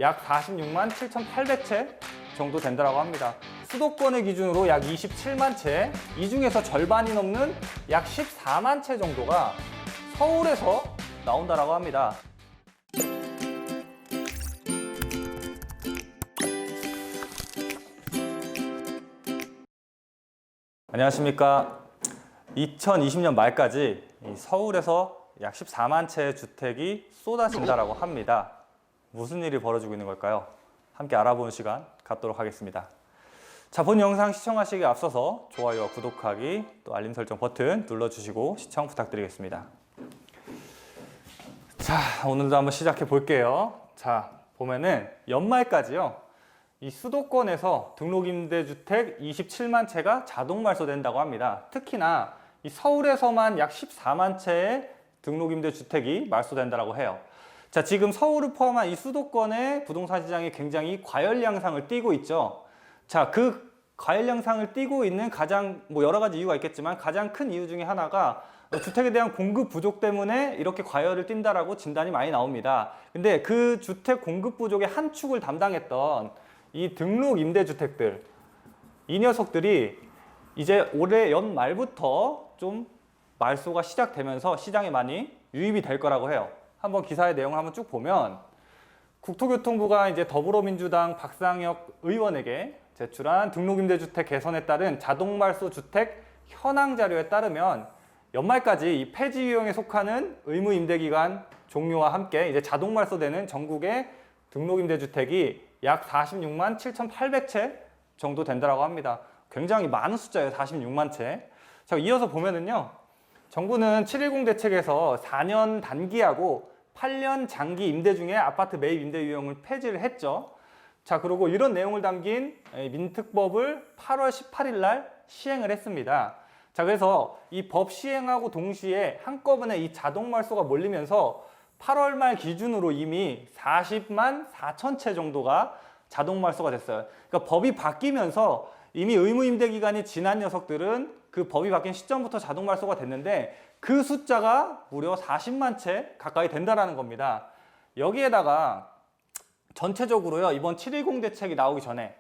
약 46만 7,800채 정도 된다고 합니다. 수도권을 기준으로 약 27만 채, 이 중에서 절반이 넘는 약 14만 채 정도가 서울에서 나온다고 합니다. 안녕하십니까. 2020년 말까지 서울에서 약 14만 채의 주택이 쏟아진다고 합니다. 무슨 일이 벌어지고 있는 걸까요? 함께 알아보는 시간 갖도록 하겠습니다. 자, 본 영상 시청하시기에 앞서서 좋아요와 구독하기, 또 알림 설정 버튼 눌러주시고 시청 부탁드리겠습니다. 자, 오늘도 한번 시작해 볼게요. 자, 보면은 연말까지요. 이 수도권에서 등록임대주택 27만 채가 자동 말소된다고 합니다. 특히나 이 서울에서만 약 14만 채의 등록임대주택이 말소된다고 해요. 자, 지금 서울을 포함한 이 수도권의 부동산 시장이 굉장히 과열 양상을 띠고 있죠. 자, 그 과열 양상을 띠고 있는 가장 여러 가지 이유가 있겠지만 가장 큰 이유 중에 하나가 주택에 대한 공급 부족 때문에 이렇게 과열을 띈다라고 진단이 많이 나옵니다. 근데 그 주택 공급 부족의 한 축을 담당했던 이 등록 임대주택들, 이 녀석들이 이제 올해 연말부터 좀 말소가 시작되면서 시장에 많이 유입이 될 거라고 해요. 한번 기사의 내용을 한번 쭉 보면 국토교통부가 이제 더불어민주당 박상혁 의원에게 제출한 등록임대주택 개선에 따른 자동말소 주택 현황 자료에 따르면 연말까지 이 폐지 유형에 속하는 의무 임대기간 종료와 함께 이제 자동 말소되는 전국의 등록임대주택이 약 46만 7,800채 정도 된다고 합니다. 굉장히 많은 숫자예요. 46만 채. 자, 이어서 보면은요. 정부는 7.10 대책에서 4년 단기하고 8년 장기 임대 중에 아파트 매입 임대 유형을 폐지를 했죠. 자, 그리고 이런 내용을 담긴 민특법을 8월 18일 날 시행을 했습니다. 자, 그래서 이 법 시행하고 동시에 한꺼번에 이 자동 말소가 몰리면서 8월 말 기준으로 이미 40만 4천 채 정도가 자동 말소가 됐어요. 그러니까 법이 바뀌면서 이미 의무 임대 기간이 지난 녀석들은 그 법이 바뀐 시점부터 자동 말소가 됐는데 그 숫자가 무려 40만 채 가까이 된다라는 겁니다. 여기에다가 전체적으로요, 이번 7.10 대책이 나오기 전에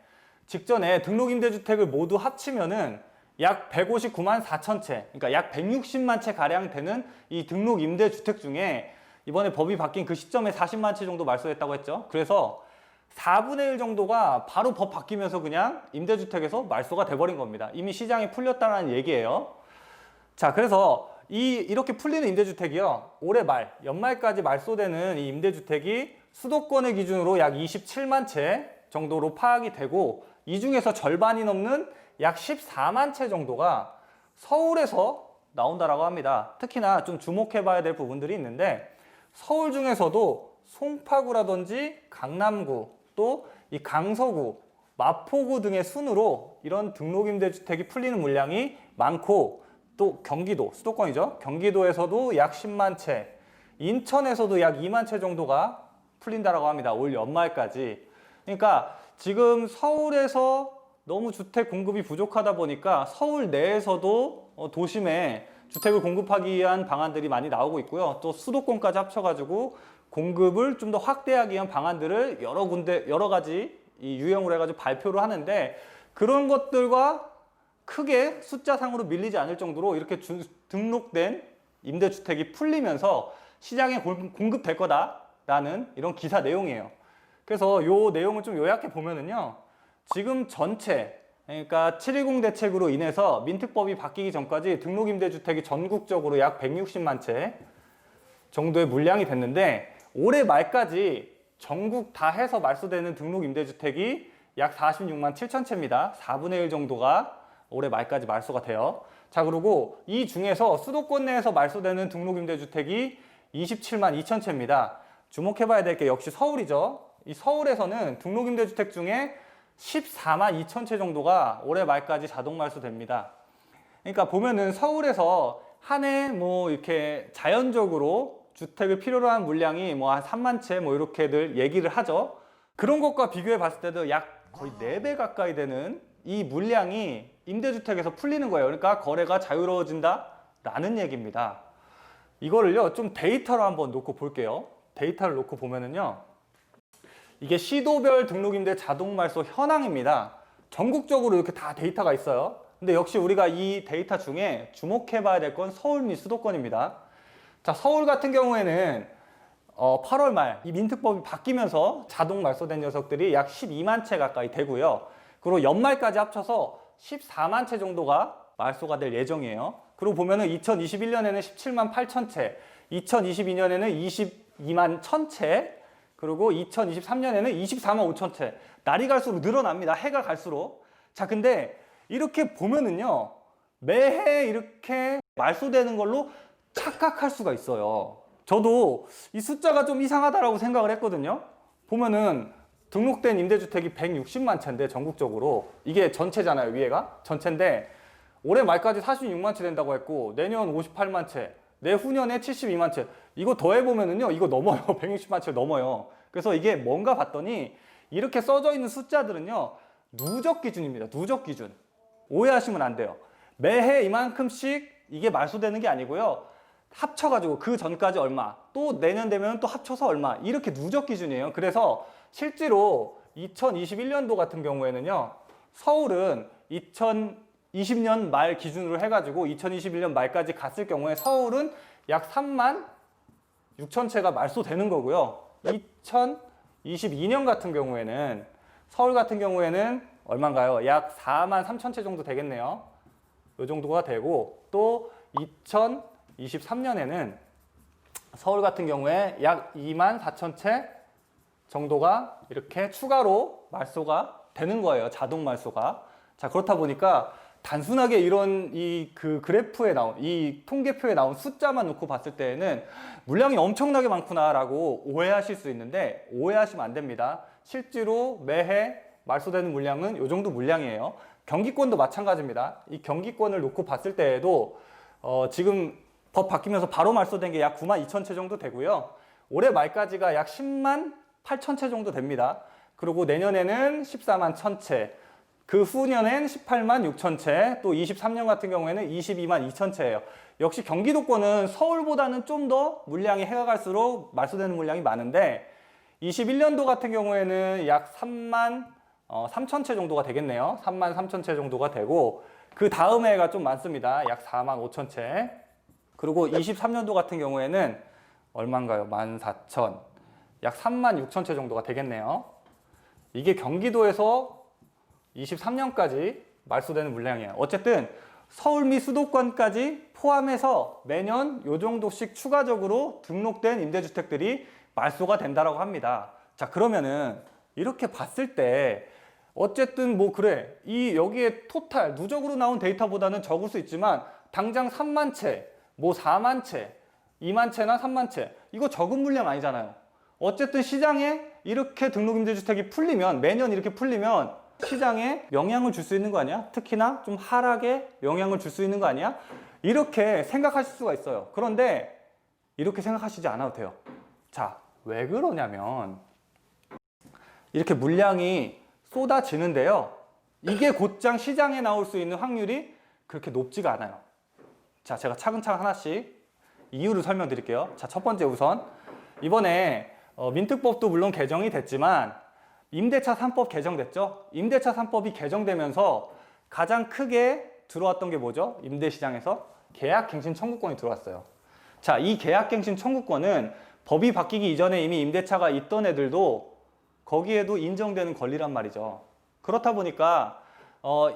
직전에 등록임대주택을 모두 합치면은 약 159만 4천 채, 그러니까 약 160만 채 가량 되는 이 등록임대주택 중에 이번에 법이 바뀐 그 시점에 40만 채 정도 말소했다고 했죠. 그래서 4분의 1 정도가 바로 법 바뀌면서 그냥 임대주택에서 말소가 돼버린 겁니다. 이미 시장이 풀렸다는 얘기예요. 자, 그래서 이렇게 풀리는 임대주택이요, 올해 말, 연말까지 말소되는 이 임대주택이 수도권을 기준으로 약 27만 채 정도로 파악이 되고, 이 중에서 절반이 넘는 약 14만 채 정도가 서울에서 나온다고 합니다. 특히나 좀 주목해 봐야 될 부분들이 있는데, 서울 중에서도 송파구라든지 강남구, 또 이 강서구, 마포구 등의 순으로 이런 등록임대주택이 풀리는 물량이 많고, 또 경기도, 수도권이죠. 경기도에서도 약 10만 채, 인천에서도 약 2만 채 정도가 풀린다고 합니다. 올 연말까지. 그러니까 지금 서울에서 너무 주택 공급이 부족하다 보니까 서울 내에서도 도심에 주택을 공급하기 위한 방안들이 많이 나오고 있고요. 또 수도권까지 합쳐가지고 공급을 좀 더 확대하기 위한 방안들을 여러 가지 이 유형으로 해가지고 발표를 하는데, 그런 것들과 크게 숫자상으로 밀리지 않을 정도로 이렇게 등록된 임대주택이 풀리면서 시장에 공급될 거다라는 이런 기사 내용이에요. 그래서 이 내용을 좀 요약해 보면은요, 지금 전체, 그러니까 7.10 대책으로 인해서 민특법이 바뀌기 전까지 등록임대주택이 전국적으로 약 160만 채 정도의 물량이 됐는데, 올해 말까지 전국 다 해서 말소되는 등록임대주택이 약 46만 7천 채입니다. 4분의 1 정도가 올해 말까지 말소가 돼요. 자, 그리고 이 중에서 수도권 내에서 말소되는 등록임대주택이 27만 2천 채입니다. 주목해봐야 될 게 역시 서울이죠. 이 서울에서는 등록임대주택 중에 14만 2천 채 정도가 올해 말까지 자동 말소됩니다. 그러니까 보면은 서울에서 한 해 이렇게 자연적으로 주택을 필요로 하는 물량이 한 3만 채 이렇게들 얘기를 하죠. 그런 것과 비교해 봤을 때도 약 거의 4배 가까이 되는 이 물량이 임대주택에서 풀리는 거예요. 그러니까 거래가 자유로워진다라는 얘기입니다. 이거를요, 좀 데이터로 한번 놓고 볼게요. 데이터를 놓고 보면은요, 이게 시도별 등록임대 자동말소 현황입니다. 전국적으로 이렇게 다 데이터가 있어요. 근데 역시 우리가 이 데이터 중에 주목해 봐야 될 건 서울 및 수도권입니다. 자, 서울 같은 경우에는 8월 말 이 민특법이 바뀌면서 자동 말소된 녀석들이 약 12만 채 가까이 되고요. 그리고 연말까지 합쳐서 14만 채 정도가 말소가 될 예정이에요. 그리고 보면은 2021년에는 17만 8천 채, 2022년에는 22만 1,000채, 그리고 2023년에는 24만 5천 채. 날이 갈수록 늘어납니다. 해가 갈수록. 자, 근데 이렇게 보면은요, 매해 이렇게 말소되는 걸로 착각할 수가 있어요. 저도 이 숫자가 좀 이상하다라고 생각을 했거든요. 보면은 등록된 임대주택이 160만 채인데 전국적으로 이게 전체잖아요. 위에가 전체인데 올해 말까지 46만 채 된다고 했고 내년 58만 채, 내후년에 72만 채. 이거 더해보면은요, 이거 넘어요. 160만 채 넘어요. 그래서 이게 뭔가 봤더니 이렇게 써져 있는 숫자들은요, 누적 기준입니다. 누적 기준. 오해하시면 안 돼요. 매해 이만큼씩 이게 말소되는 게 아니고요. 합쳐가지고 그 전까지 얼마, 또 내년 되면 또 합쳐서 얼마, 이렇게 누적 기준이에요. 그래서 실제로 2021년도 같은 경우에는요, 서울은 2020년 말 기준으로 해가지고 2021년 말까지 갔을 경우에 서울은 약 3만 6천 채가 말소되는 거고요. 2022년 같은 경우에는 서울 같은 경우에는 얼마인가요? 약 4만 3천 채 정도 되겠네요. 이 정도가 되고 또 2023년에는 서울 같은 경우에 약 2만 4천 채 정도가 이렇게 추가로 말소가 되는 거예요. 자동 말소가. 자, 그렇다 보니까 단순하게 이런 그 그래프에 나온 이 통계표에 나온 숫자만 놓고 봤을 때에는 물량이 엄청나게 많구나라고 오해하실 수 있는데 오해하시면 안 됩니다. 실제로 매해 말소되는 물량은 이 정도 물량이에요. 경기권도 마찬가지입니다. 이 경기권을 놓고 봤을 때에도 지금 법 바뀌면서 바로 말소된 게 약 9만 2천 채 정도 되고요. 올해 말까지가 약 10만 8천 채 정도 됩니다. 그리고 내년에는 14만 1천 채, 그 후년엔 18만 6천 채, 또 23년 같은 경우에는 22만 2천 채예요. 역시 경기도권은 서울보다는 좀 더 물량이 해가 갈수록 말소되는 물량이 많은데 21년도 같은 경우에는 약 3만 3천 채 정도가 되겠네요. 3만 3천 채 정도가 되고 그 다음 해가 좀 많습니다. 약 4만 5천 채. 그리고 23년도 같은 경우에는 얼마인가요? 14,000. 약 3만 6천 채 정도가 되겠네요. 이게 경기도에서 23년까지 말소되는 물량이에요. 어쨌든 서울 및 수도권까지 포함해서 매년 요 정도씩 추가적으로 등록된 임대주택들이 말소가 된다라고 합니다. 자, 그러면은 이렇게 봤을 때 어쨌든 뭐 그래, 이 여기에 토탈 누적으로 나온 데이터보다는 적을 수 있지만 당장 3만 채, 뭐 4만 채, 2만 채나 3만 채, 이거 적은 물량 아니잖아요. 어쨌든 시장에 이렇게 등록임대주택이 풀리면, 매년 이렇게 풀리면 시장에 영향을 줄 수 있는 거 아니야? 특히나 좀 하락에 영향을 줄 수 있는 거 아니야? 이렇게 생각하실 수가 있어요. 그런데 이렇게 생각하시지 않아도 돼요. 자, 왜 그러냐면 이렇게 물량이 쏟아지는데요, 이게 곧장 시장에 나올 수 있는 확률이 그렇게 높지가 않아요. 자, 제가 차근차근 하나씩 이유를 설명드릴게요. 자, 첫 번째, 우선 이번에 민특법도 물론 개정이 됐지만 임대차 3법 개정됐죠. 임대차 3법이 개정되면서 가장 크게 들어왔던 게 뭐죠? 임대시장에서 계약갱신 청구권이 들어왔어요. 자, 이 계약갱신 청구권은 법이 바뀌기 이전에 이미 임대차가 있던 애들도 거기에도 인정되는 권리란 말이죠. 그렇다 보니까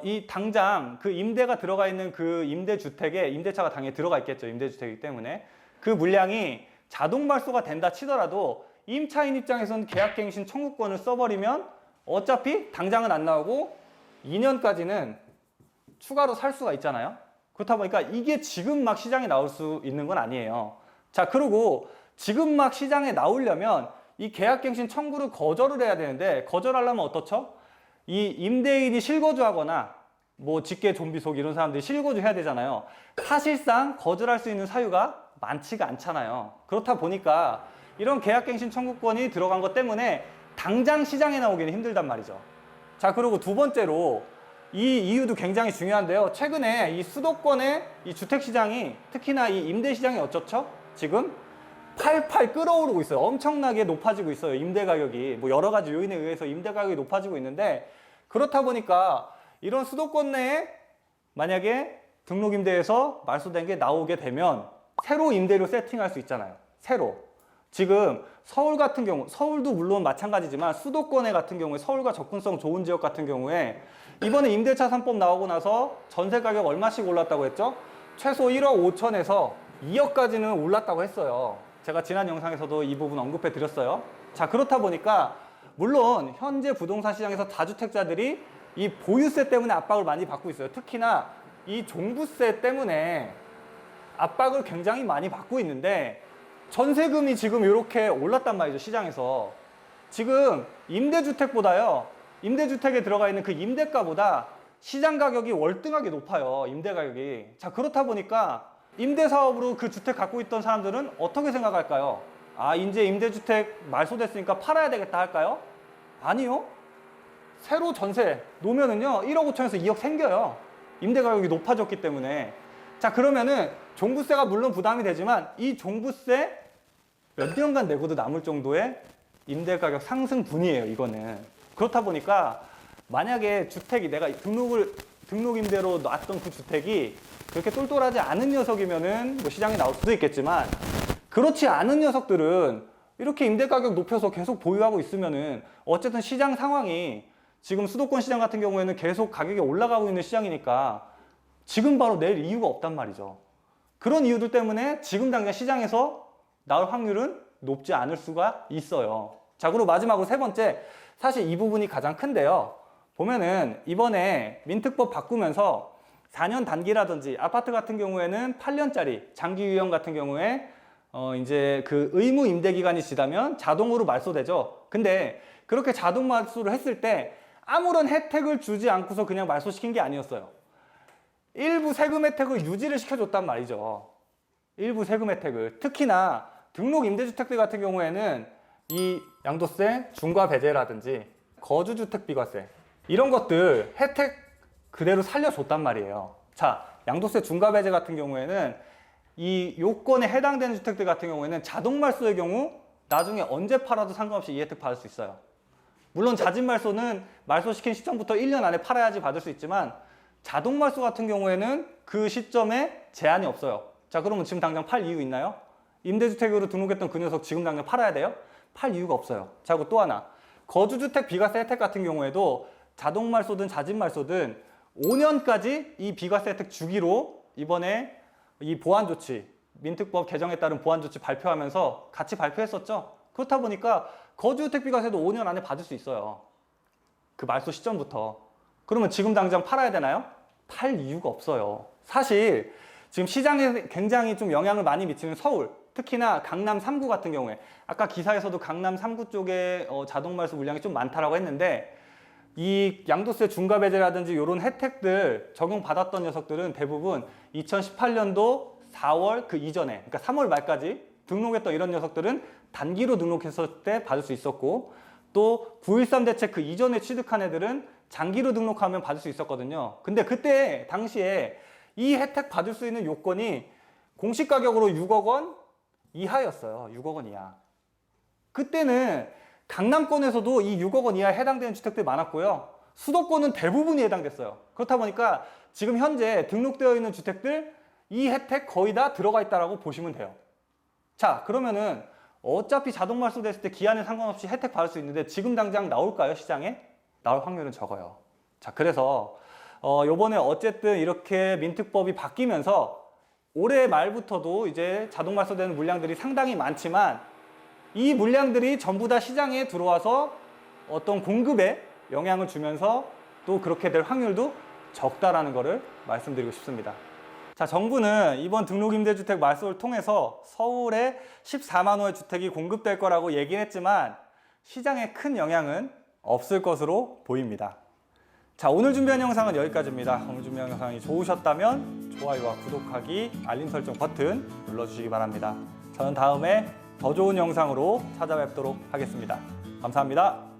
이 당장 그 임대가 들어가 있는 그 임대주택에 임대차가 당연히 들어가 있겠죠. 임대주택이기 때문에 그 물량이 자동 말소가 된다 치더라도 임차인 입장에서는 계약갱신 청구권을 써버리면 어차피 당장은 안 나오고 2년까지는 추가로 살 수가 있잖아요. 그렇다 보니까 이게 지금 막 시장에 나올 수 있는 건 아니에요. 자, 그리고 지금 막 시장에 나오려면 이 계약갱신 청구를 거절을 해야 되는데 거절하려면 어떻죠? 이 임대인이 실거주하거나 뭐 직계 좀비 속 이런 사람들이 실거주 해야 되잖아요. 사실상 거절할 수 있는 사유가 많지가 않잖아요. 그렇다 보니까 이런 계약갱신 청구권이 들어간 것 때문에 당장 시장에 나오기는 힘들단 말이죠. 자, 그리고 두 번째로 이 이유도 굉장히 중요한데요. 최근에 이 수도권의 이 주택시장이, 특히나 이 임대시장이 어떻죠? 지금 팔팔 끓어오르고 있어요. 엄청나게 높아지고 있어요. 임대 가격이. 뭐 여러 가지 요인에 의해서 임대 가격이 높아지고 있는데, 그렇다 보니까 이런 수도권 내에 만약에 등록임대에서 말소된 게 나오게 되면 새로 임대료 세팅할 수 있잖아요. 새로. 지금 서울 같은 경우, 서울도 물론 마찬가지지만 수도권에 같은 경우에, 서울과 접근성 좋은 지역 같은 경우에 이번에 임대차 3법 나오고 나서 전세 가격 얼마씩 올랐다고 했죠? 최소 1억 5천에서 2억까지는 올랐다고 했어요. 제가 지난 영상에서도 이 부분 언급해 드렸어요. 자, 그렇다 보니까 물론 현재 부동산 시장에서 다주택자들이 이 보유세 때문에 압박을 많이 받고 있어요. 특히나 이 종부세 때문에 압박을 굉장히 많이 받고 있는데, 전세금이 지금 이렇게 올랐단 말이죠. 시장에서. 지금 임대주택보다요, 임대주택에 들어가 있는 그 임대가보다 시장 가격이 월등하게 높아요. 임대 가격이. 자, 그렇다 보니까 임대사업으로 그 주택 갖고 있던 사람들은 어떻게 생각할까요? 아, 이제 임대주택 말소됐으니까 팔아야 되겠다 할까요? 아니요. 새로 전세 놓으면은요, 1억 5천에서 2억 생겨요. 임대 가격이 높아졌기 때문에. 자, 그러면은 종부세가 물론 부담이 되지만 이 종부세 몇 년간 내고도 남을 정도의 임대 가격 상승분이에요, 이거는. 그렇다 보니까 만약에 주택이 내가 등록 임대로 놨던 그 주택이 그렇게 똘똘하지 않은 녀석이면은 뭐 시장에 나올 수도 있겠지만, 그렇지 않은 녀석들은 이렇게 임대 가격 높여서 계속 보유하고 있으면은 어쨌든 시장 상황이, 지금 수도권 시장 같은 경우에는 계속 가격이 올라가고 있는 시장이니까 지금 바로 낼 이유가 없단 말이죠. 그런 이유들 때문에 지금 당장 시장에서 나올 확률은 높지 않을 수가 있어요. 자, 그리고 마지막으로 세 번째, 사실 이 부분이 가장 큰데요. 보면은 이번에 민특법 바꾸면서 4년 단기라든지 아파트 같은 경우에는 8년짜리 장기 유형 같은 경우에 이제 그 의무 임대 기간이 지나면 자동으로 말소되죠. 근데 그렇게 자동 말소를 했을 때 아무런 혜택을 주지 않고서 그냥 말소시킨 게 아니었어요. 일부 세금 혜택을 유지를 시켜줬단 말이죠. 일부 세금 혜택을. 특히나 등록 임대주택들 같은 경우에는 이 양도세 중과 배제라든지 거주주택 비과세, 이런 것들 혜택 그대로 살려줬단 말이에요. 자, 양도세 중과 배제 같은 경우에는 이 요건에 해당되는 주택들 같은 경우에는 자동 말소의 경우 나중에 언제 팔아도 상관없이 이 혜택 받을 수 있어요. 물론 자진 말소는 말소시킨 시점부터 1년 안에 팔아야지 받을 수 있지만, 자동 말소 같은 경우에는 그 시점에 제한이 없어요. 자, 그러면 지금 당장 팔 이유 있나요? 임대주택으로 등록했던 그 녀석 지금 당장 팔아야 돼요? 팔 이유가 없어요. 자, 그리고 또 하나, 거주주택 비과세 혜택 같은 경우에도 자동 말소든 자진 말소든 5년까지 이 비과세 혜택 주기로 이번에 이 보완 조치, 민특법 개정에 따른 보완 조치 발표하면서 같이 발표했었죠. 그렇다 보니까 거주주택 비과세도 5년 안에 받을 수 있어요. 그 말소 시점부터. 그러면 지금 당장 팔아야 되나요? 팔 이유가 없어요. 사실 지금 시장에 굉장히 좀 영향을 많이 미치는 서울, 특히나 강남 3구 같은 경우에, 아까 기사에서도 강남 3구 쪽에 자동 말소 물량이 좀 많다라고 했는데, 이 양도세 중과 배제라든지 이런 혜택들 적용받았던 녀석들은 대부분 2018년도 4월 그 이전에, 그러니까 3월 말까지 등록했던 이런 녀석들은 단기로 등록했을 때 받을 수 있었고, 또 9.13 대책 그 이전에 취득한 애들은 장기로 등록하면 받을 수 있었거든요. 근데 그때 당시에 이 혜택 받을 수 있는 요건이 공시 가격으로 6억 원 이하였어요. 6억 원 이하. 그때는 강남권에서도 이 6억 원 이하에 해당되는 주택들이 많았고요. 수도권은 대부분이 해당됐어요. 그렇다 보니까 지금 현재 등록되어 있는 주택들 이 혜택 거의 다 들어가 있다고 보시면 돼요. 자, 그러면은 어차피 자동 말소됐을 때 기한에 상관없이 혜택 받을 수 있는데 지금 당장 나올까요, 시장에? 나올 확률은 적어요. 자, 그래서 요번에 어쨌든 이렇게 민특법이 바뀌면서 올해 말부터도 이제 자동 말소되는 물량들이 상당히 많지만, 이 물량들이 전부 다 시장에 들어와서 어떤 공급에 영향을 주면서 또 그렇게 될 확률도 적다라는 것을 말씀드리고 싶습니다. 자, 정부는 이번 등록임대주택 말소를 통해서 서울에 14만 호의 주택이 공급될 거라고 얘기는 했지만 시장에 큰 영향은 없을 것으로 보입니다. 자, 오늘 준비한 영상은 여기까지입니다. 오늘 준비한 영상이 좋으셨다면 좋아요와 구독하기, 알림 설정 버튼 눌러주시기 바랍니다. 저는 다음에 더 좋은 영상으로 찾아뵙도록 하겠습니다. 감사합니다.